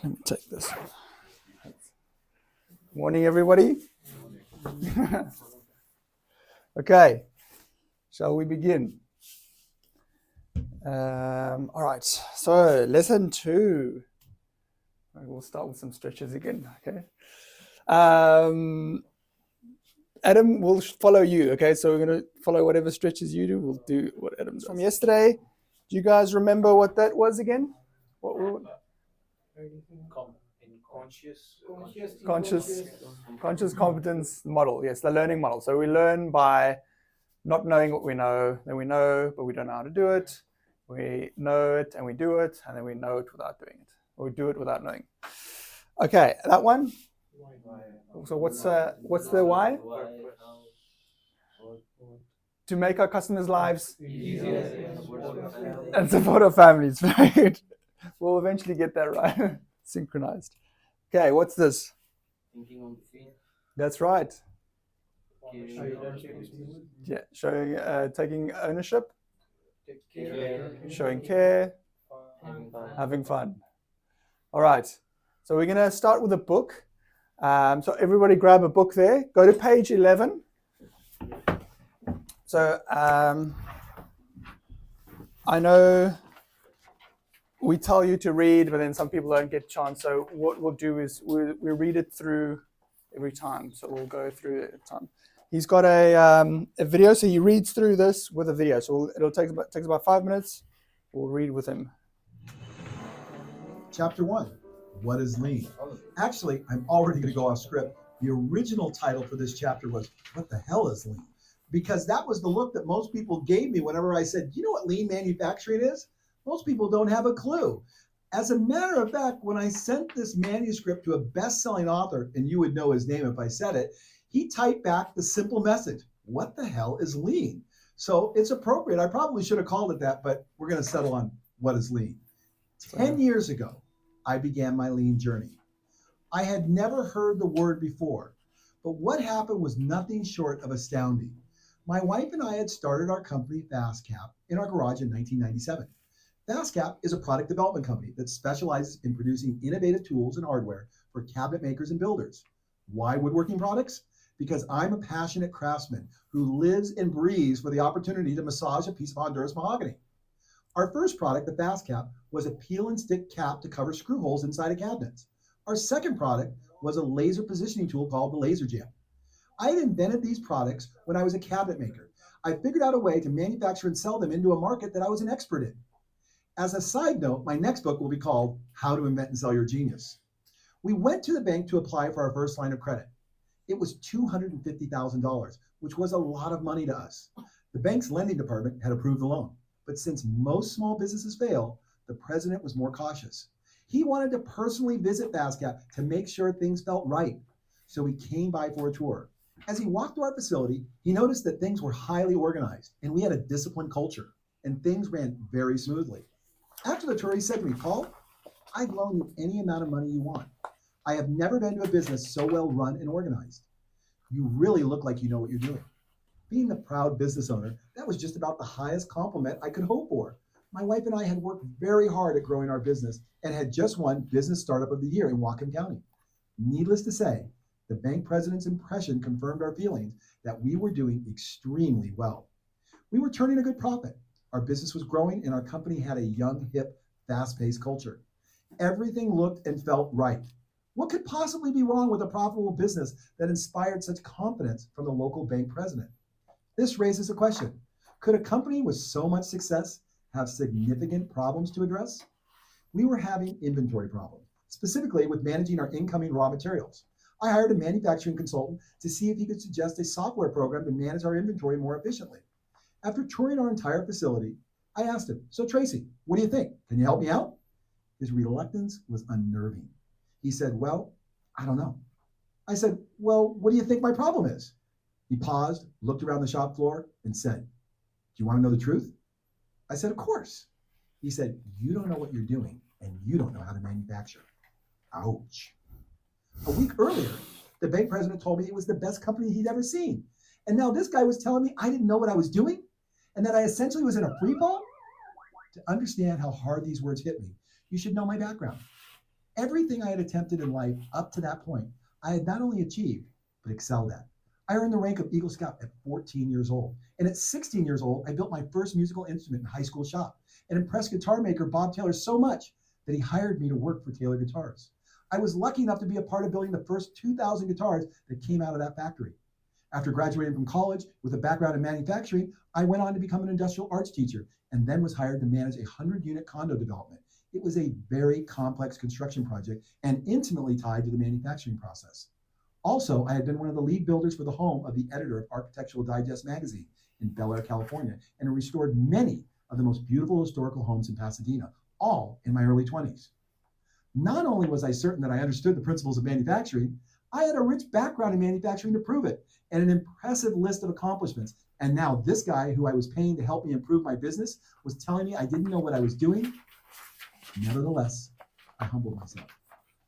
Let me take this. Morning, everybody. Okay, shall we begin? All right, so lesson 2. We'll start with some stretches again, okay? Adam will follow you, okay? So we're going to follow whatever stretches you do. We'll do what Adam does. From yesterday, do you guys remember what that was again? Conscious competence model. Yes, the learning model. So we learn by not knowing what we know. Then we know, but we don't know how to do it. We know it and we do it, and then we know it without doing it. Or we do it without knowing. Okay, that one. So what's the why? To make our customers' lives easier and support our families. Very good. We'll eventually get that right. Synchronized. Okay, what's this? Thinking on the feet. That's right. Yeah, showing, taking ownership, showing care, having fun. All right. So we're going to start with a book. So everybody grab a book there. Go to page 11. So I know we tell you to read, but then some people don't get a chance. So what we'll do is we read it through every time. So we'll go through it time. He's got a video, so he reads through this with a video. So it'll takes about 5 minutes. We'll read with him. Chapter 1, what is lean? Actually, I'm already going to go off script. The original title for this chapter was, what the hell is lean? Because that was the look that most people gave me whenever I said, you know what lean manufacturing is? Most people don't have a clue. As a matter of fact, when I sent this manuscript to a best-selling author, and you would know his name if I said it, he typed back the simple message, what the hell is lean? So it's appropriate. I probably should have called it that, but we're going to settle on what is lean. 10 years ago, I began my lean journey. I had never heard the word before, but what happened was nothing short of astounding. My wife and I had started our company, FastCap, in our garage in 1997. FastCap is a product development company that specializes in producing innovative tools and hardware for cabinet makers and builders. Why woodworking products? Because I'm a passionate craftsman who lives and breathes for the opportunity to massage a piece of Honduras mahogany. Our first product, the FastCap, was a peel and stick cap to cover screw holes inside of cabinets. Our second product was a laser positioning tool called the Laser Jam. I had invented these products when I was a cabinet maker. I figured out a way to manufacture and sell them into a market that I was an expert in. As a side note, my next book will be called How to Invent and Sell Your Genius. We went to the bank to apply for our first line of credit. It was $250,000, which was a lot of money to us. The bank's lending department had approved the loan, but since most small businesses fail, the president was more cautious. He wanted to personally visit FastCap to make sure things felt right. So he came by for a tour. As he walked through our facility, he noticed that things were highly organized and we had a disciplined culture and things ran very smoothly. After the tour, he said to me, Paul, I'd loan you any amount of money you want. I have never been to a business so well run and organized. You really look like you know what you're doing. Being the proud business owner, that was just about the highest compliment I could hope for. My wife and I had worked very hard at growing our business and had just won Business Startup of the Year in Whatcom County. Needless to say, the bank president's impression confirmed our feelings that we were doing extremely well. We were turning a good profit. Our business was growing and our company had a young, hip, fast-paced culture. Everything looked and felt right. What could possibly be wrong with a profitable business that inspired such confidence from the local bank president? This raises a question. Could a company with so much success have significant problems to address? We were having inventory problems, specifically with managing our incoming raw materials. I hired a manufacturing consultant to see if he could suggest a software program to manage our inventory more efficiently. After touring our entire facility, I asked him, so Tracy, what do you think? Can you help me out? His reluctance was unnerving. He said, well, I don't know. I said, well, what do you think my problem is? He paused, looked around the shop floor, and said, do you want to know the truth? I said, of course. He said, you don't know what you're doing, and you don't know how to manufacture. Ouch. A week earlier, the bank president told me it was the best company he'd ever seen. And now this guy was telling me I didn't know what I was doing, and that I essentially was in a free fall? To understand how hard these words hit me, you should know my background. Everything I had attempted in life up to that point, I had not only achieved, but excelled at. I earned the rank of Eagle Scout at 14 years old. And at 16 years old, I built my first musical instrument in high school shop and impressed guitar maker Bob Taylor so much that he hired me to work for Taylor Guitars. I was lucky enough to be a part of building the first 2,000 guitars that came out of that factory. After graduating from college with a background in manufacturing, I went on to become an industrial arts teacher and then was hired to manage a 100-unit condo development. It was a very complex construction project and intimately tied to the manufacturing process. Also, I had been one of the lead builders for the home of the editor of Architectural Digest magazine in Bel Air, California, and restored many of the most beautiful historical homes in Pasadena, all in my early 20s. Not only was I certain that I understood the principles of manufacturing, I had a rich background in manufacturing to prove it, and an impressive list of accomplishments. And now this guy who I was paying to help me improve my business was telling me I didn't know what I was doing. Nevertheless, I humbled myself.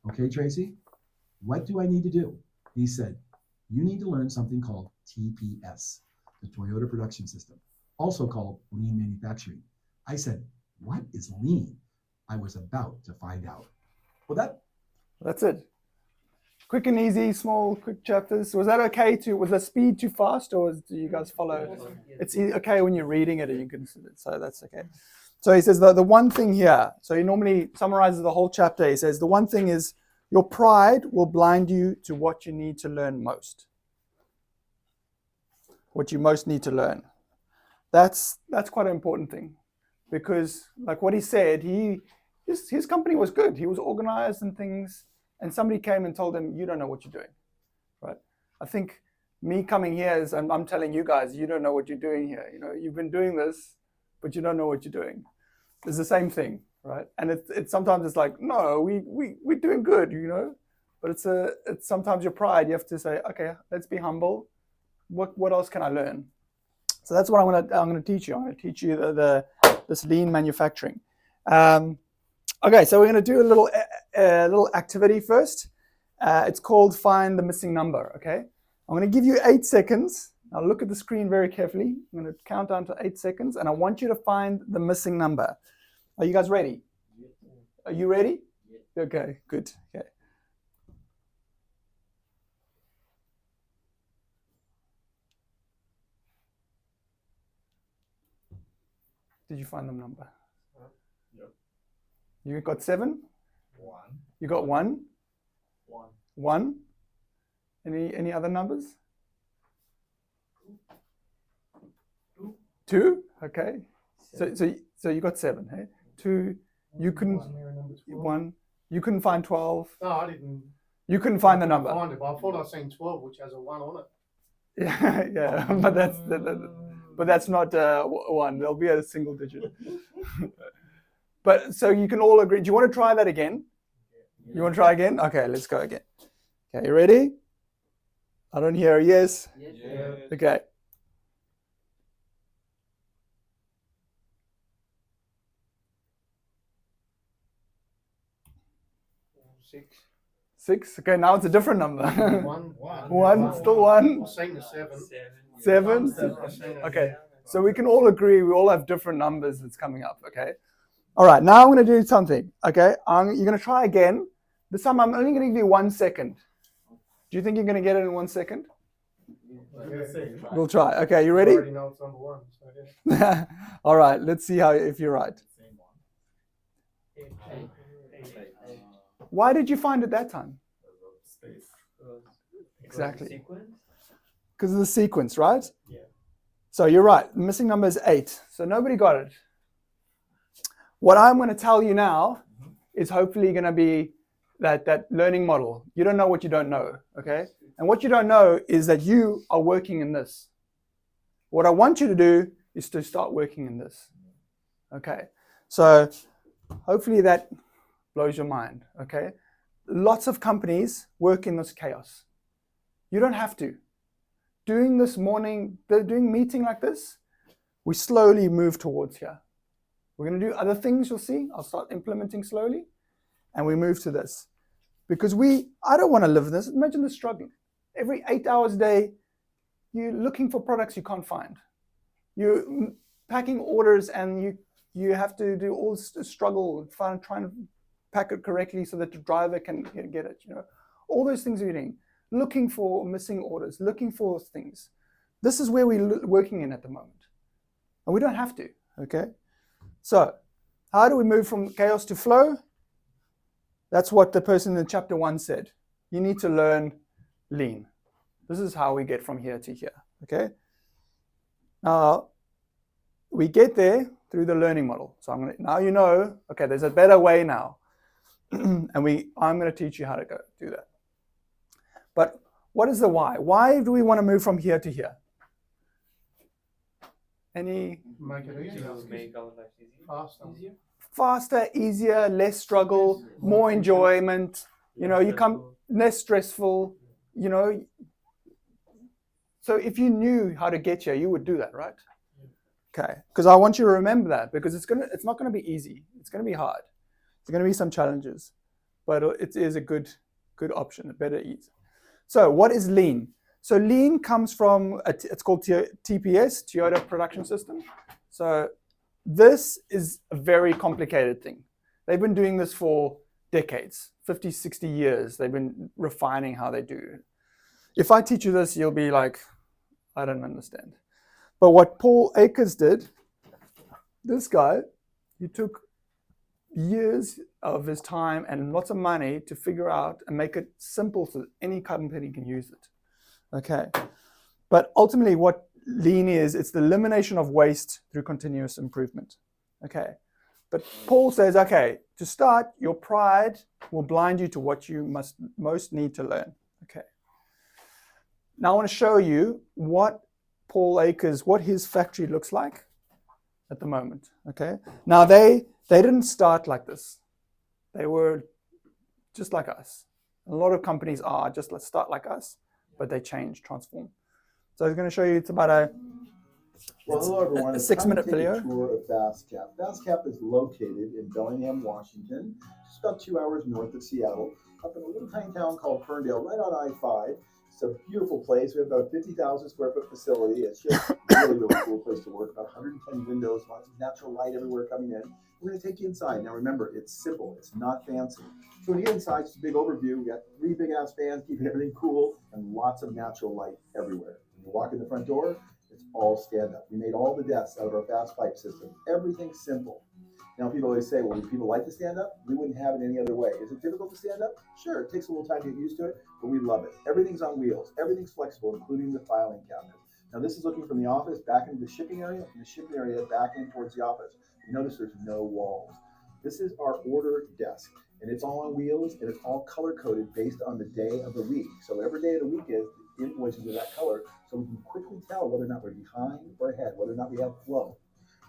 Okay, Tracy, what do I need to do? He said, you need to learn something called TPS, the Toyota Production System, also called Lean Manufacturing. I said, what is lean? I was about to find out. Well, that's it. Quick and easy, small, quick chapters. Was that okay? Was the speed too fast, or do you guys follow? It's okay when you're reading it, and you can. So that's okay. So he says the one thing here. So he normally summarizes the whole chapter. He says the one thing is your pride will blind you to what you need to learn most. What you most need to learn. That's quite an important thing, because like what he said, his company was good. He was organized and things. And somebody came and told him, you don't know what you're doing, right? I think me coming here is, and I'm telling you guys, you don't know what you're doing here. You know, you've been doing this, but you don't know what you're doing. It's the same thing, right? And it's sometimes it's like, no, we're doing good, you know. But it's sometimes your pride. You have to say, okay, let's be humble. What else can I learn? So that's what I'm gonna teach you. I'm gonna teach you this lean manufacturing. Okay, so we're going to do a little activity first. It's called Find the Missing Number, okay? I'm going to give you 8 seconds. Now look at the screen very carefully. I'm going to count down to 8 seconds, and I want you to find the missing number. Are you guys ready? Are you ready? Okay, good. Okay. Did you find the number? Yep. You got 7? 1. You got 1? 1. 1? Any other numbers? 2. 2? Okay. So you got 7, hey? 2. You couldn't. 1. You couldn't find 12. No, I didn't. You couldn't find the number. Find it, but I thought I seen 12, which has a 1 on it. Yeah, but that's not 1. There'll be a single digit. But so you can all agree. Do you want to try that again? You want to try again? Okay, let's go again. Okay, you ready? I don't hear a yes. Yeah. Okay. 6. 6. Okay, now it's a different number. 1. 1, still 1. I've seen the 7. 7. Okay, so we can all agree. We all have different numbers that's coming up. Okay. All right. Now I'm going to do something. Okay. You're going to try again. This time I'm only going to give you 1 second. Do you think you're going to get it in 1 second? We'll try. Okay. You ready? I already know it's number 1. So yeah. All right. Let's see if you're right. Why did you find it that time? Exactly. Because of the sequence, right? Yeah. So you're right. The missing number is 8. So nobody got it. What I'm going to tell you now is hopefully going to be that learning model. You don't know what you don't know, okay? And what you don't know is that you are working in this. What I want you to do is to start working in this, okay? So hopefully that blows your mind, okay? Lots of companies work in this chaos. You don't have to. Doing this morning, doing meeting like this, we slowly move towards here. We're going to do other things, you'll see. I'll start implementing slowly, and we move to this. Because I don't want to live in this. Imagine the struggling. Every 8 hours a day, you're looking for products you can't find. You're packing orders, and you have to do all this struggle, trying to pack it correctly so that the driver can get it, you know. All those things we're doing. Looking for missing orders, looking for things. This is where we're working in at the moment. And we don't have to, okay? So, how do we move from chaos to flow? That's what the person in chapter 1 said. You need to learn lean. This is how we get from here to here, okay? Now, we get there through the learning model. So now you know, okay, there's a better way now. And I'm going to teach you how to go do that. But what is the why? Why do we want to move from here to here? Make it easier. Make our life easier. Faster. Faster, easier, less struggle, more enjoyment. You know, you come less stressful. You know. So if you knew how to get here, you would do that, right? Okay. Because I want you to remember that, because it's not gonna be easy. It's gonna be hard. There's gonna be some challenges, but it is a good option, a better ease. So what is lean? So lean comes from, it's called TPS, Toyota Production System. So this is a very complicated thing. They've been doing this for decades, 50, 60 years. They've been refining how they do it. If I teach you this, you'll be like, I don't understand. But what Paul Akers did, this guy, he took years of his time and lots of money to figure out and make it simple so that any company can use it. Okay. But ultimately what lean is, it's the elimination of waste through continuous improvement. Okay. But Paul says, okay, to start, your pride will blind you to what you most need to learn. Okay. Now I want to show you what Paul Akers, what his factory looks like at the moment. Okay. Now they didn't start like this. They were just like us. A lot of companies are just, let's start like us, but they change, transform. So I was going to show you, it's about a Hello everyone. a It's 6-minute time to take video. a tour of Fastcap. Fastcap is located in Bellingham, Washington, just about 2 hours north of Seattle, up in a little tiny town called Ferndale, right on I-5. It's a beautiful place. We have about a 50,000 square foot facility. It's just really, really cool place to work. About 110 windows, lots of natural light everywhere coming in. We're going to take you inside. Now remember, it's simple. It's not fancy. So when you get inside, just a big overview. We got 3 big ass fans keeping everything cool and lots of natural light everywhere. When you walk in the front door, it's all stand up. We made all the desks out of our fast pipe system. Everything's simple. Now people always say, well, do people like to stand up? We wouldn't have it any other way. Is it difficult to stand up? Sure, it takes a little time to get used to it, but we love it. Everything's on wheels. Everything's flexible, including the filing cabinet. Now this is looking from the office back into the shipping area, from the shipping area back in towards the office. You notice there's no walls. This is our order desk, and it's all on wheels, and it's all color-coded based on the day of the week. So whatever day of the week is, the invoices are that color, so we can quickly tell whether or not we're behind or ahead, whether or not we have flow.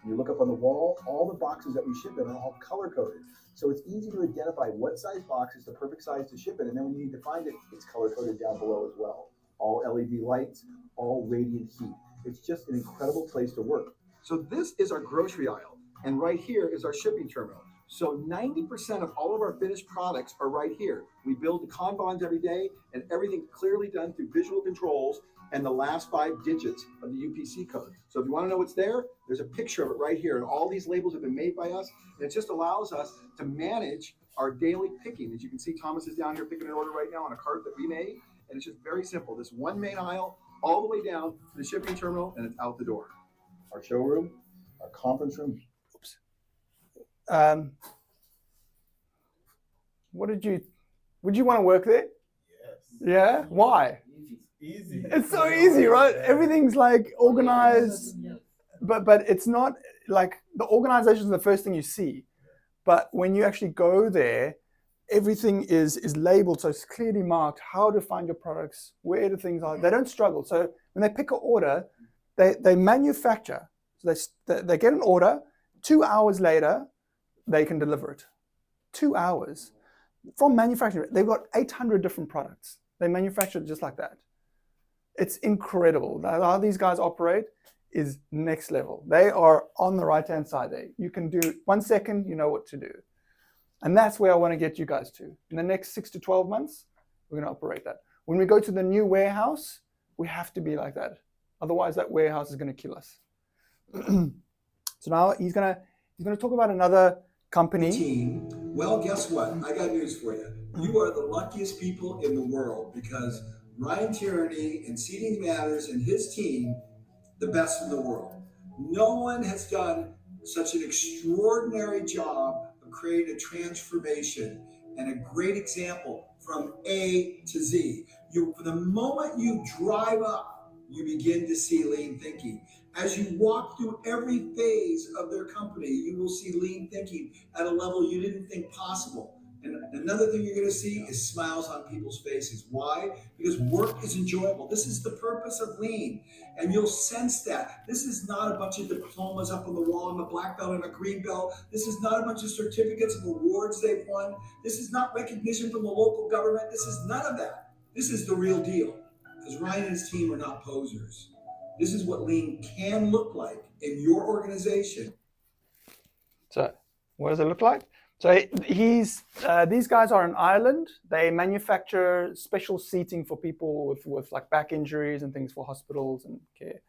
When you look up on the wall, all the boxes that we ship in are all color-coded. So it's easy to identify what size box is the perfect size to ship in, and then when you need to find it, it's color-coded down below as well. All LED lights, all radiant heat. It's just an incredible place to work. So this is our grocery aisle, and right here is our shipping terminal. So 90% of all of our finished products are right here. We build the Kanbans every day, and everything clearly done through visual controls and the last 5 digits of the UPC code. So if you want to know what's there, there's a picture of it right here. And all these labels have been made by us. And it just allows us to manage our daily picking. As you can see, Thomas is down here picking an order right now on a cart that we made. And it's just very simple. This one main aisle, all the way down to the shipping terminal, and it's out the door. Our showroom, our conference room. Would you want to work there? Yes. Yeah? Why? Easy. It's so easy, right? Everything's like organized, but it's not like the organization is the first thing you see. But when you actually go there, everything is labeled, so it's clearly marked how to find your products, where the things are. They don't struggle. So when they pick an order, they manufacture. So they get an order. 2 hours later, they can deliver it. 2 hours from manufacturing. They've got 800 different products. They manufacture it just like that. It's incredible. How these guys operate is next level. They are on the right-hand side there. You can do 1 second, you know what to do. And that's where I want to get you guys to. In the next 6 to 12 months, we're going to operate that. When we go to the new warehouse, we have to be like that. Otherwise, that warehouse is going to kill us. So now he's going to talk about another company. Team. Well, guess what? I got news for you. You are the luckiest people in the world because Ryan Tierney and Seating Matters and his team, the best in the world. No one has done such an extraordinary job of creating a transformation and a great example from A to Z. The moment you drive up, you begin to see lean thinking. As you walk through every phase of their company, you will see lean thinking at a level you didn't think possible. And another thing you're going to see is smiles on people's faces. Why? Because work is enjoyable. This is the purpose of lean. And you'll sense that. This is not a bunch of diplomas up on the wall and a black belt and a green belt. This is not a bunch of certificates of awards they've won. This is not recognition from the local government. This is none of that. This is the real deal. Because Ryan and his team are not posers. This is what lean can look like in your organization. So, what does it look like? So these guys are in Ireland. They manufacture special seating for people with like back injuries and things for hospitals and care.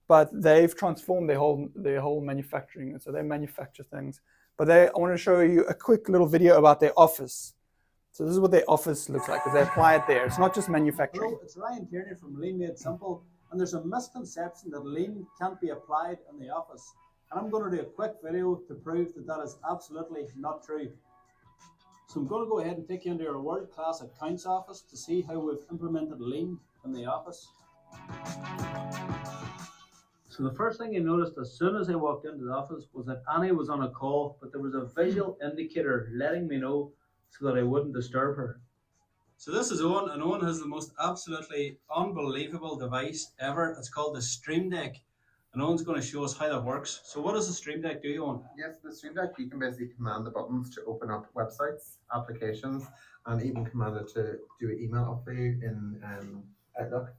But they've transformed their whole manufacturing. So they manufacture things. But I want to show you a quick little video about their office. So this is what their office looks like because they apply it there. It's not just manufacturing. Hello, it's Ryan Tierney from Lean Made Simple, and there's a misconception that lean can't be applied in the office. And I'm going to do a quick video to prove that that is absolutely not true. So I'm going to go ahead and take you into our world-class accounts office to see how we've implemented lean in the office. So the first thing you noticed as soon as I walked into the office was that Annie was on a call, but there was a visual indicator letting me know so that I wouldn't disturb her. So this is Owen, and Owen has the most absolutely unbelievable device ever. It's called the Stream Deck. And Owen's going to show us how that works. So what does the Stream Deck do, Owen? Yes, the Stream Deck, you can basically command the buttons to open up websites, applications, and even command it to do an email up for you in Outlook.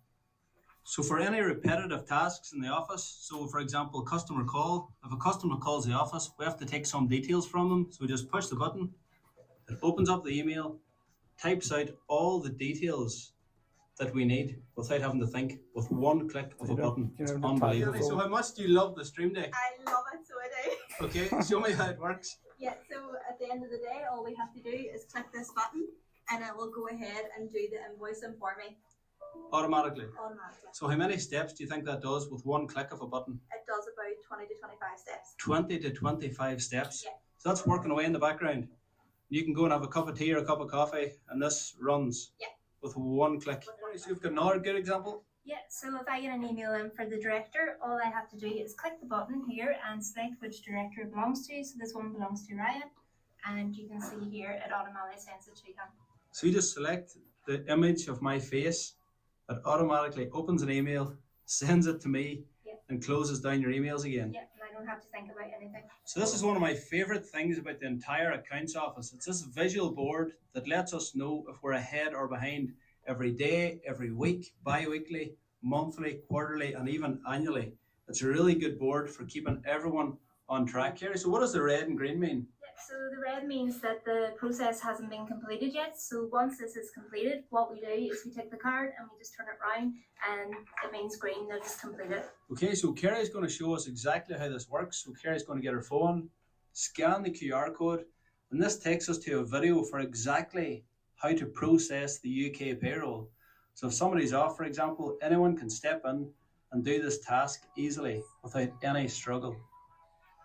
So for any repetitive tasks in the office, so for example, customer call, if a customer calls the office, we have to take some details from them. So we just push the button, it opens up the email, types out all the details that we need without having to think with one click of a button. It's unbelievable. So how much do you love the Stream Deck? I love it, so I do. Okay, show me how it works. Yeah, so at the end of the day, all we have to do is click this button and it will go ahead and do the invoicing for me Automatically. automatically. So how many steps do you think that does with one click of a button? It does about 20 to 25 steps. 20 to 25 steps. Yeah. So that's working away in the background. You can go and have a cup of tea or a cup of coffee and this runs with one click. So you've got another good example. Yeah, so if I get an email in for the director, all I have to do is click the button here and select which director it belongs to. So this one belongs to Ryan, and you can see here it automatically sends it to him. So you just select the image of my face, it automatically opens an email, sends it to me, and closes down your emails again. Yeah, and I don't have to think about anything. So this is one of my favorite things about the entire accounts office. It's this visual board that lets us know if we're ahead or behind every day, every week, bi-weekly, monthly, quarterly, and even annually. It's a really good board for keeping everyone on track. Kerry, so what does the red and green mean? Yeah, so the red means that the process hasn't been completed yet. So once this is completed, what we do is we take the card and we just turn it around, and it means green, that it's completed. Okay, so Kerry's going to show us exactly how this works. So Kerry's going to get her phone, scan the QR code, and this takes us to a video for exactly how to process the UK payroll. So if somebody's off, for example, anyone can step in and do this task easily without any struggle.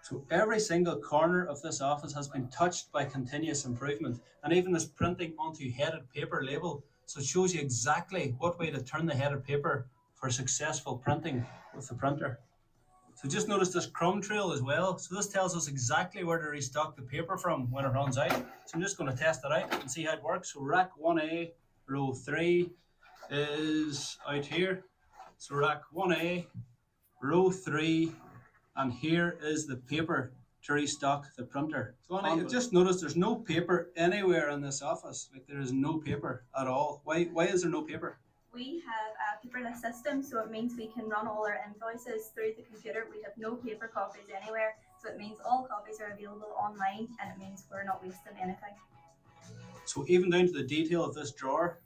So every single corner of this office has been touched by continuous improvement, and even this printing onto headed paper label. So it shows you exactly what way to turn the headed paper for successful printing with the printer. So just notice this crumb trail as well. So this tells us exactly where to restock the paper from when it runs out. So I'm just going to test it out and see how it works. So rack 1A, row 3 is out here. So rack 1A, row 3, and here is the paper to restock the printer. So Annie, just notice there's no paper anywhere in this office. Like, there is no paper at all. Why is there no paper? We have a paperless system, so it means we can run all our invoices through the computer. We have no paper copies anywhere, so it means all copies are available online, and it means we're not wasting anything. So even down to the detail of this drawer,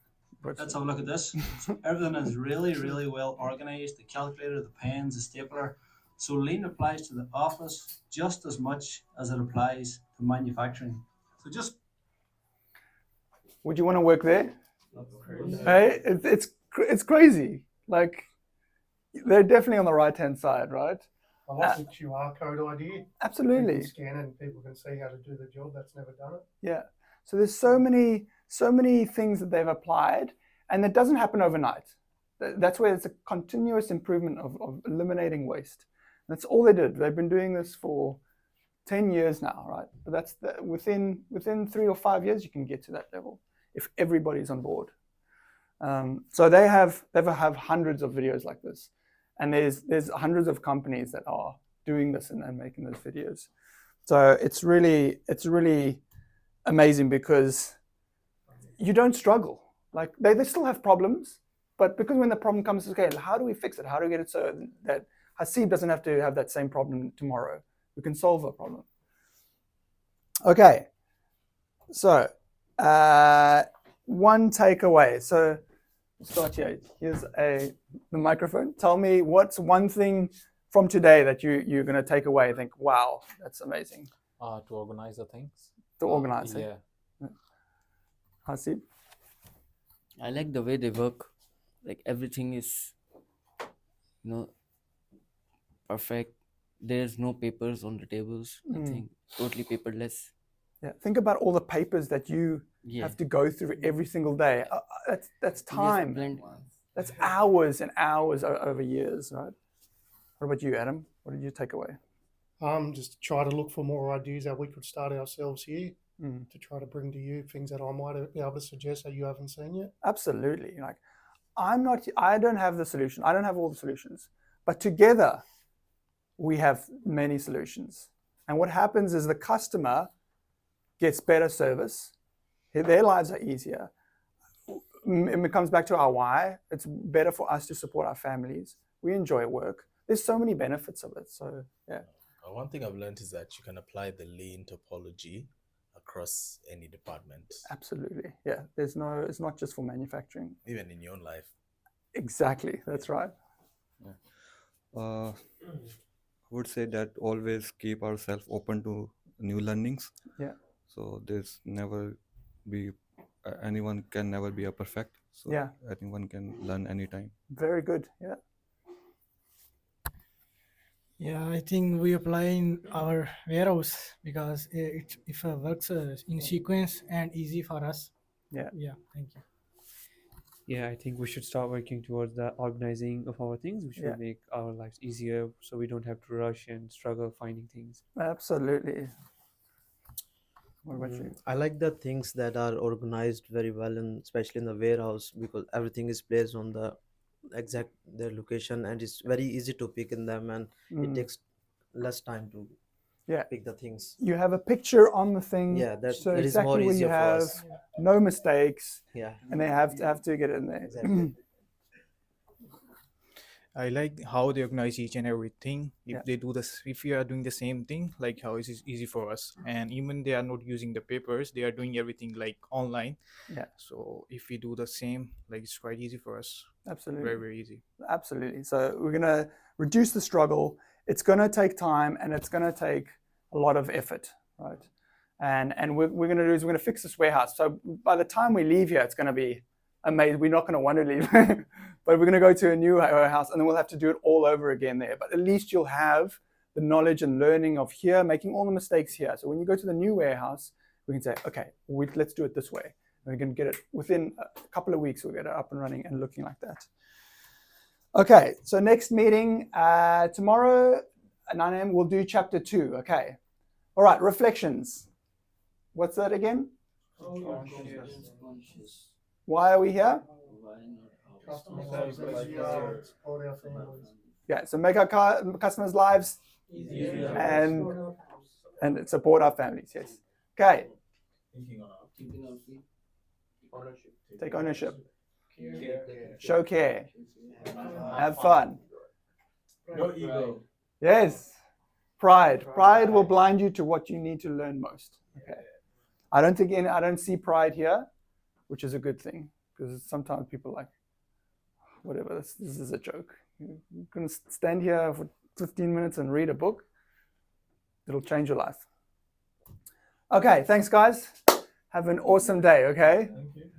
let's have a look at this. So everything is really, really well organized. The calculator, the pens, the stapler. So lean applies to the office just as much as it applies to manufacturing. So just Would you want to work there? Hey, it's crazy. Like, they're definitely on the right-hand side, right? I like the QR code idea. You Absolutely. can scan it and people can see how to do the job that's never done it. Yeah. So there's so many things that they've applied, and that doesn't happen overnight. That's where it's a continuous improvement of eliminating waste. That's all they did. They've been doing this for 10 years now, right? But that's within 3 or 5 years you can get to that level if everybody's on board. So they have hundreds of videos like this, and there's hundreds of companies that are doing this and making those videos. So it's really amazing because you don't struggle. Like they still have problems, but because when the problem comes, okay, how do we fix it? How do we get it so that Hasib doesn't have to have that same problem tomorrow? We can solve a problem. Okay, so one takeaway. So start here. Here's the microphone. Tell me what's one thing from today that you're going to take away and think, wow, that's amazing. To organize the things. To organize it. Yeah. Hasib? I like the way they work. Like everything is, perfect. There's no papers on the tables. Nothing. Totally paperless. Yeah. Think about all the papers that you have to go through every single day. That's time. That's hours and hours over years, right? What about you, Adam? What did you take away? Just try to look for more ideas that we could start ourselves here to try to bring to you things that I might be able to suggest that you haven't seen yet. Absolutely. Like, I don't have the solution. I don't have all the solutions, but together we have many solutions. And what happens is the customer gets better service. Their lives are easier. It comes back to our why. It's better for us to support our families. We enjoy work. There's so many benefits of it. So, yeah. One thing I've learned is that you can apply the lean topology across any department. Absolutely. Yeah. It's not just for manufacturing. Even in your own life. Exactly. That's right. I would say that always keep ourselves open to new learnings. Yeah. So there's never be anyone can never be a perfect. So yeah. Anyone can learn anytime. Very good. Yeah. Yeah, I think we apply in our warehouse because it works in sequence and easy for us. Yeah. Yeah. Thank you. Yeah, I think we should start working towards the organizing of our things, which will make our lives easier so we don't have to rush and struggle finding things. Absolutely. What about you? I like the things that are organized very well, and especially in the warehouse, because everything is placed on their location, and it's very easy to pick in them, and it takes less time to pick the things. You have a picture on the thing. Yeah, that so is exactly more where easier you for have us. no mistakes. Yeah. And they have to get it in there. Exactly. I like how they organize each and everything. If they do this, if we are doing the same thing, like how it is easy for us, and even they are not using the papers, they are doing everything like online. Yeah. So if we do the same, like it's quite easy for us. Absolutely. Very, very easy. Absolutely. So we're gonna reduce the struggle. It's gonna take time and it's gonna take a lot of effort, right? And what we're gonna do is we're gonna fix this warehouse. So by the time we leave here, it's gonna be amazing. We're not gonna want to leave. But we're going to go to a new warehouse and then we'll have to do it all over again there. But at least you'll have the knowledge and learning of here, making all the mistakes here. So when you go to the new warehouse, we can say, okay, let's do it this way. And we can get it within a couple of weeks, we'll get it up and running and looking like that. Okay, so next meeting tomorrow at 9 a.m. we'll do chapter 2. Okay. All right, reflections. What's that again? Why are we here? Yeah, so make our customers' lives easier and support our families. Yes. Okay. Take ownership. Show care. Have fun. No ego. Yes. Pride. Pride will blind you to what you need to learn most. Okay. I don't see pride here, which is a good thing because sometimes people are like, whatever, this is a joke. You're going to stand here for 15 minutes and read a book. It'll change your life. Okay, thanks guys. Have an awesome day, okay? Thank you.